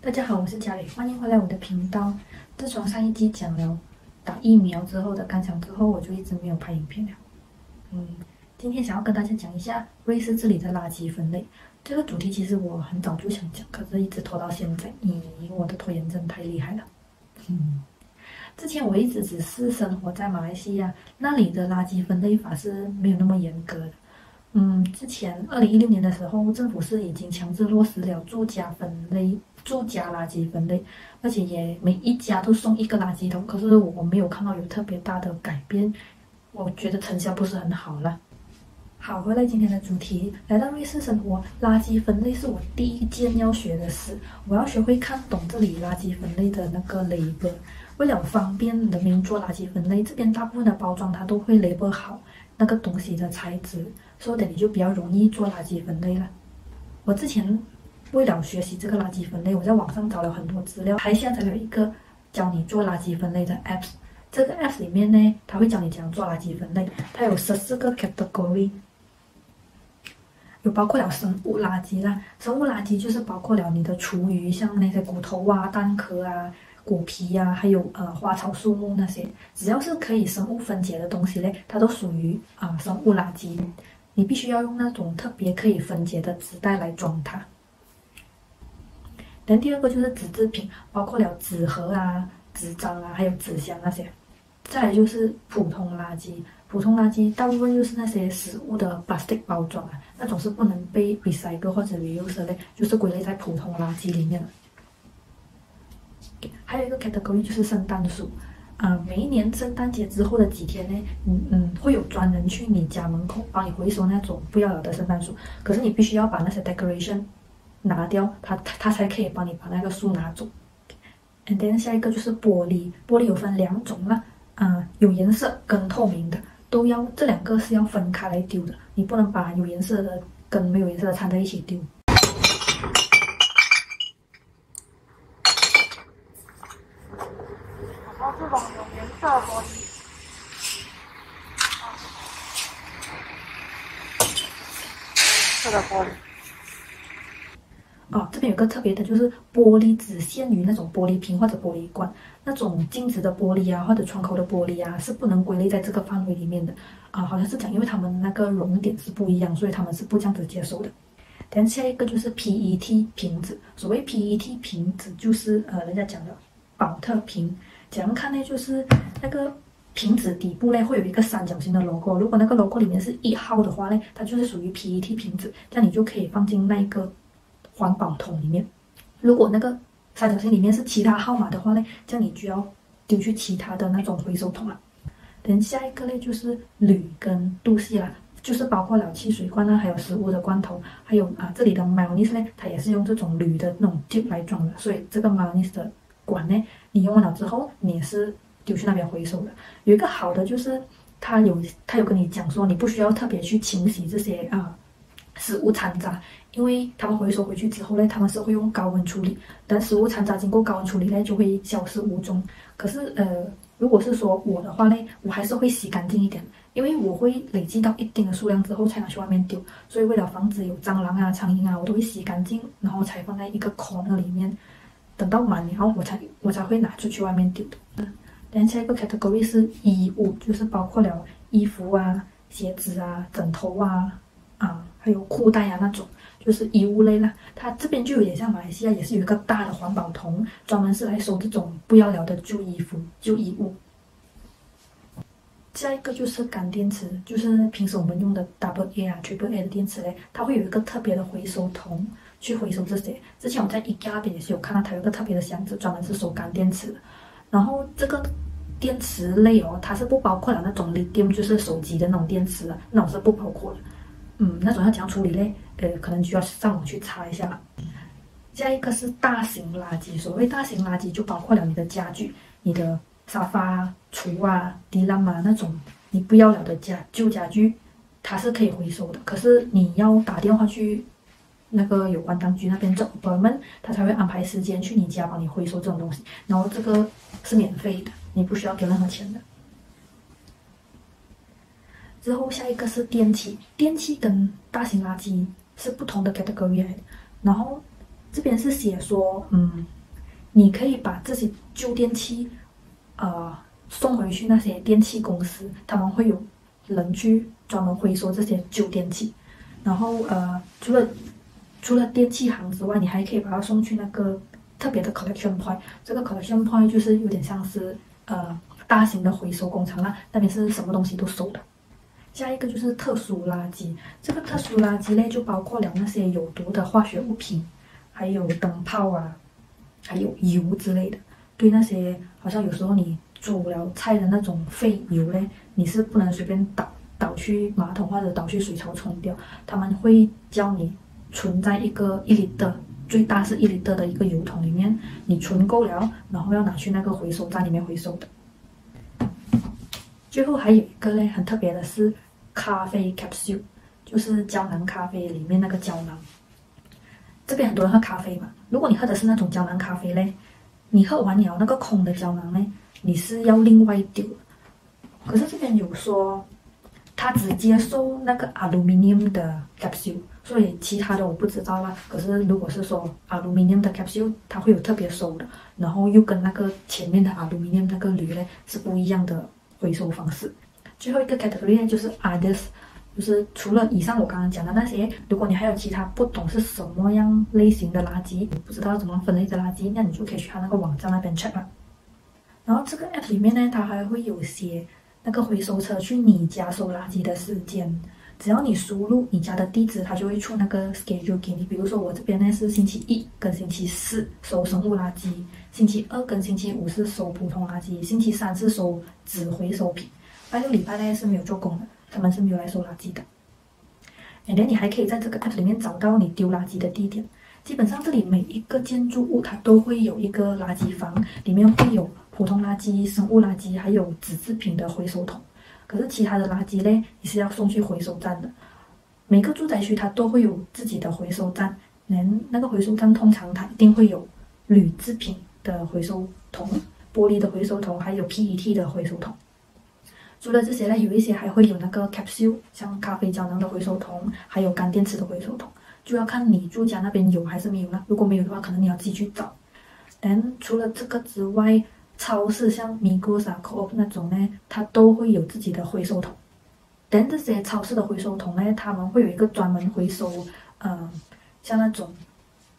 大家好，我是嘉蕾，欢迎回来我的频道。自从上一集讲了打疫苗之后的感想之后，我就一直没有拍影片了。今天想要跟大家讲一下瑞士这里的垃圾分类。这个主题其实我很早就想讲，可是一直拖到现在，因为我的拖延症太厉害了。之前我一直只是生活在马来西亚，那里的垃圾分类法是没有那么严格的。之前2016年的时候，政府是已经强制落实了住家分类、住家垃圾分类，而且也每一家都送一个垃圾桶。可是我没有看到有特别大的改变，我觉得成效不是很好了。好，回来今天的主题，来到瑞士生活，垃圾分类是我第一件要学的事。我要学会看懂这里垃圾分类的那个 label。为了方便人民做垃圾分类，这边大部分的包装它都会 label 好那个东西的材质，所以的你就比较容易做垃圾分类了。我之前为了学习这个垃圾分类，我在网上找了很多资料，还下载了一个教你做垃圾分类的 apps。这个 apps 里面呢，它会教你怎样做垃圾分类，它有14个 category。有包括了生物垃圾啦，生物垃圾就是包括了你的厨余，像那些骨头啊、蛋壳啊、果皮啊，还有花草树木那些，只要是可以生物分解的东西嘞，它都属于生物垃圾。你必须要用那种特别可以分解的纸袋来装它。第二个就是纸制品，包括了纸盒啊、纸张啊，还有纸箱那些。再来就是普通垃圾，普通垃圾大部分就是那些食物的 plastic 包装啊，那种是不能被 recycle 或者 reuse 的，就是归类在普通垃圾里面了。还有一个 category 就是圣诞树，每一年圣诞节之后的几天呢，会有专人去你家门口帮你回收那种不要了的圣诞树，可是你必须要把那些 decoration 拿掉，它才可以帮你把那个树拿走。And then 下一个就是玻璃，玻璃有分两种啦。有颜色跟透明的都要，这两个是要分开来丢的，你不能把有颜色的跟没有颜色的掺在一起丢。然后这种有颜色的玻璃，这个玻璃。这边有个特别的，就是玻璃只限于那种玻璃瓶或者玻璃罐，那种镜子的玻璃啊，或者窗口的玻璃啊，是不能归类在这个范围里面的。好像是讲，因为他们那个熔点是不一样，所以他们是不这样子接受的。等下一个就是 PET 瓶子，所谓 PET 瓶子就是人家讲的保特瓶，怎样看呢？就是那个瓶子底部呢会有一个三角形的 logo， 如果那个 logo 里面是1号的话呢，它就是属于 PET 瓶子，这样你就可以放进那一个环保桶里面。如果那个三角形里面是其他号码的话呢，这样你就要丢去其他的那种回收桶了。等下一个呢就是铝跟镀锡啦，就是包括了汽水罐啊，还有食物的罐头，还有这里的 mayonnaise 呢，它也是用这种铝的那种 tube 来装的，所以这个 mayonnaise 的管呢，你用完了之后，你也是丢去那边回收的。有一个好的就是它有跟你讲说，你不需要特别去清洗这些食物残渣，因为他们回收回去之后呢，他们是会用高温处理，但食物残渣经过高温处理呢，就会消失无踪。可是如果是说我的话呢，我还是会洗干净一点，因为我会累积到一定的数量之后才拿去外面丢，所以为了防止有蟑螂啊、苍蝇啊，我都会洗干净，然后才放在一个 corner 里面，等到满然后我才会拿出去外面丢的。然后下一个 category 是衣物，就是包括了衣服啊、鞋子啊、枕头啊。还有裤带啊那种，就是衣物类啦。它这边就有点像马来西亚，也是有一个大的环保桶，专门是来收这种不要了的旧衣服、旧衣物。下一个就是干电池，就是平时我们用的 Double A 啊、Triple A 的电池嘞，它会有一个特别的回收桶去回收这些。之前我在 IKEA 那边也是有看到，它有一个特别的箱子，专门是收干电池的。然后这个电池类它是不包括了那种 lithium，就是手机的那种电池的，那种是不包括的。那种要怎样处理嘞？可能就要上网去查一下了。下一个是大型垃圾，所谓大型垃圾就包括了你的家具、你的沙发、橱啊、地浪啊那种你不要了的旧家具，它是可以回收的。可是你要打电话去那个有关当局那边找 appointment， 他才会安排时间去你家帮你回收这种东西。然后这个是免费的，你不需要给任何钱的。之后下一个是电器，电器跟大型垃圾是不同的 category 来的。然后这边是写说，你可以把这些旧电器，送回去那些电器公司，他们会有人去专门回收这些旧电器。然后除了电器行之外，你还可以把它送去那个特别的 collection point。这个 collection point 就是有点像是大型的回收工厂啦，那边是什么东西都收的。下一个就是特殊垃圾，这个特殊垃圾类就包括了那些有毒的化学物品，还有灯泡啊，还有油之类的。对那些好像有时候你煮了菜的那种废油嘞，你是不能随便倒去马桶或者倒去水槽冲掉，他们会叫你存在一个1L，最大是1L的一个油桶里面，你存够了，然后要拿去那个回收站里面回收的。最后还有一个嘞，很特别的是咖啡 capsule， 就是胶囊咖啡里面那个胶囊。这边很多人喝咖啡嘛，如果你喝的是那种胶囊咖啡嘞，你喝完了那个空的胶囊嘞，你是要另外丢。可是这边有说，它只接受那个 aluminium 的 capsule， 所以其他的我不知道啦。可是如果是说 aluminium 的 capsule， 它会有特别收的，然后又跟那个前面的 aluminium 那个铝嘞是不一样的回收方式。最后一个 category 就是 others， 就是除了以上我刚刚讲的那些，如果你还有其他不懂是什么样类型的垃圾，不知道怎么分类的垃圾，那你就可以去它那个网站那边 check 了。然后这个 app 里面呢，它还会有写那个回收车去你家收垃圾的时间，只要你输入你家的地址，它就会出那个 schedule 给你。比如说我这边呢是星期1跟星期4收生物垃圾，星期2跟星期5是收普通垃圾，星期3是收纸回收品。拜六礼拜呢是没有做工的，他们是没有来收垃圾的。And then 你还可以在这个 app 里面找到你丢垃圾的地点。基本上这里每一个建筑物它都会有一个垃圾房，里面会有普通垃圾、生物垃圾，还有纸制品的回收桶。可是其他的垃圾呢，你是要送去回收站的。每个住宅区它都会有自己的回收站，那个回收站通常它一定会有铝制品的回收桶、玻璃的回收桶，还有 PET 的回收桶。除了这些呢，有一些还会有那个 capsule， 像咖啡胶囊的回收桶，还有干电池的回收桶，就要看你住家那边有还是没有啦。如果没有的话，可能你要自己去找。但除了这个之外，超市像 Migros 啊、Co-op 那种呢，它都会有自己的回收桶。但这些超市的回收桶呢，他们会有一个专门回收，像那种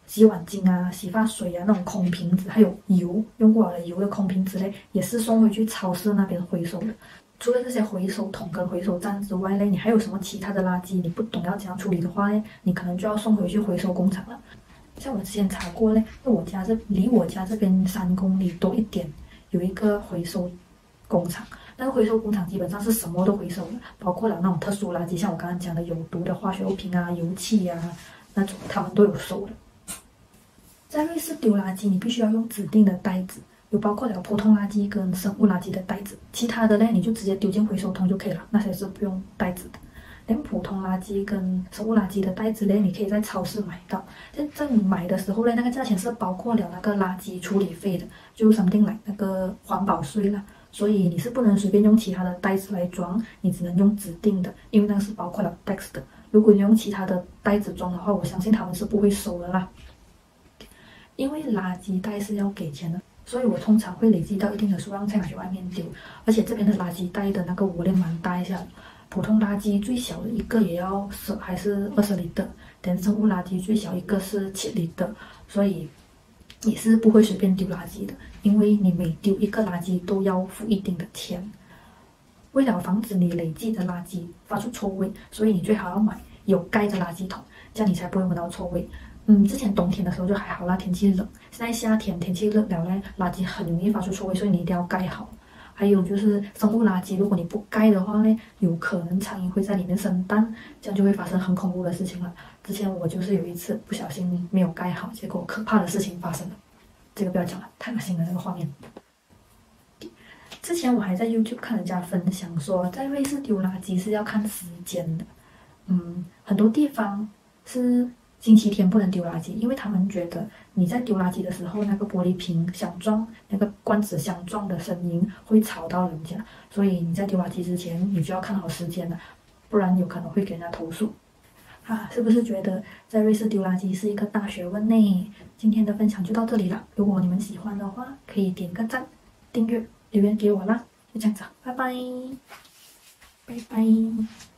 洗碗巾啊、洗发水啊那种空瓶子，还有油用过了的油的空瓶子呢，也是送回去超市那边回收的。除了这些回收桶跟回收站之外呢，你还有什么其他的垃圾，你不懂要怎样处理的话呢，你可能就要送回去回收工厂了。像我之前查过呢，离我家这边3公里多一点，有一个回收工厂。那个回收工厂基本上是什么都回收的，包括了那种特殊垃圾，像我刚刚讲的有毒的化学物品啊、油气啊那种，他们都有收的。在瑞士丢垃圾，你必须要用指定的袋子。有包括了普通垃圾跟生物垃圾的袋子，其他的呢你就直接丢进回收桶就可以了，那些是不用袋子的。连普通垃圾跟生物垃圾的袋子呢，你可以在超市买到。在你买的时候呢，那个价钱是包括了那个垃圾处理费的，就 something like 那个环保税啦。所以你是不能随便用其他的袋子来装，你只能用指定的，因为那个是包括了 tax 的。如果你用其他的袋子装的话，我相信他们是不会收的啦。因为垃圾袋是要给钱的。所以我通常会累积到一定的数量才拿去外面丢，而且这边的垃圾袋的那个物量蛮大一下，普通垃圾最小的一个也要还是20厘的，但生物垃圾最小一个是7厘的，所以也是不会随便丢垃圾的，因为你每丢一个垃圾都要付一定的钱。为了防止你累积的垃圾发出臭味，所以你最好要买有盖的垃圾桶，这样你才不会闻到臭味。之前冬天的时候就还好啦，天气冷。现在夏天天气热了呢，垃圾很容易发出臭味，所以你一定要盖好。还有就是生物垃圾，如果你不盖的话呢，有可能苍蝇会在里面生蛋，这样就会发生很恐怖的事情了。之前我就是有一次不小心没有盖好，结果可怕的事情发生了。这个不要讲了，太恶心了那个画面。之前我还在 YouTube 看人家分享说，在瑞士丢垃圾是要看时间的。很多地方是星期天不能丢垃圾，因为他们觉得你在丢垃圾的时候，那个玻璃瓶相撞，那个罐子相撞的声音会吵到人家，所以你在丢垃圾之前，你就要看好时间了，不然有可能会给人家投诉。啊，是不是觉得在瑞士丢垃圾是一个大学问呢？今天的分享就到这里了。如果你们喜欢的话，可以点个赞、订阅、留言给我啦。就这样子，拜拜，拜拜。